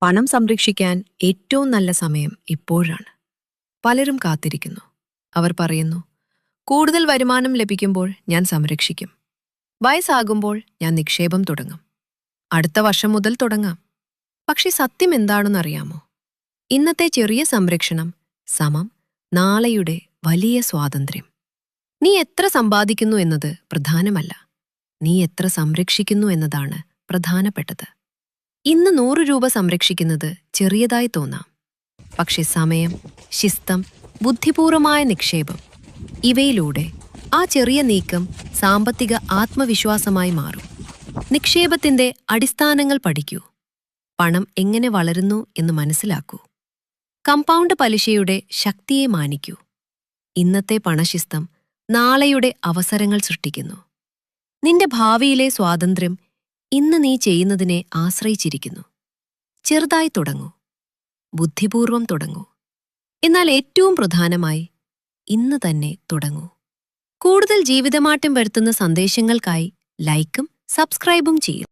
പണം സംരക്ഷിക്കാൻ ഏറ്റവും നല്ല സമയം ഇപ്പോഴാണ്. പലരും കാത്തിരിക്കുന്നു. അവർ പറയുന്നു, കൂടുതൽ വരുമാനം ലഭിക്കുമ്പോൾ ഞാൻ സംരക്ഷിക്കും. വയസ്സാകുമ്പോൾ ഞാൻ നിക്ഷേപം തുടങ്ങും. അടുത്ത വർഷം മുതൽ തുടങ്ങാം. പക്ഷെ സത്യം എന്താണെന്നറിയാമോ? ഇന്നത്തെ ചെറിയ സംരക്ഷണം സമം നാളെയുടെ വലിയ സ്വാതന്ത്ര്യം. നീ എത്ര സമ്പാദിക്കുന്നു എന്നത് പ്രധാനമല്ല. നീ എത്ര സംരക്ഷിക്കുന്നു എന്നതാണ് പ്രധാനപ്പെട്ടത്. ഇന്ന് 100 രൂപ സംരക്ഷിക്കുന്നത് ചെറിയതായി തോന്നാം. പക്ഷെ സമയം, ശിസ്തം, ബുദ്ധിപൂർവമായ നിക്ഷേപം ഇവയിലൂടെ ആ ചെറിയ നീക്കം സാമ്പത്തിക ആത്മവിശ്വാസമായി മാറും. നിക്ഷേപത്തിന്റെ അടിസ്ഥാനങ്ങൾ പഠിക്കൂ. പണം എങ്ങനെ വളരുന്നു എന്ന് മനസ്സിലാക്കൂ. കമ്പൗണ്ട് പലിശയുടെ ശക്തിയെ മാനിക്കൂ. ഇന്നത്തെ പണശിസ്തം നാളെയുടെ അവസരങ്ങൾ സൃഷ്ടിക്കുന്നു. നിന്റെ ഭാവിയിലെ സ്വാതന്ത്ര്യം ഇന്ന് നീ ചെയ്യുന്നതിനെ ആശ്രയിച്ചിരിക്കുന്നു. ചെറുതായി തുടങ്ങൂ. ബുദ്ധിപൂർവം തുടങ്ങൂ. എന്നാൽ ഏറ്റവും പ്രധാനമായി ഇന്ന് തന്നെ തുടങ്ങൂ. കൂടുതൽ ജീവിതമാറ്റം വരുത്തുന്ന സന്ദേശങ്ങൾക്കായി ലൈക്കും സബ്സ്ക്രൈബും ചെയ്യൂ.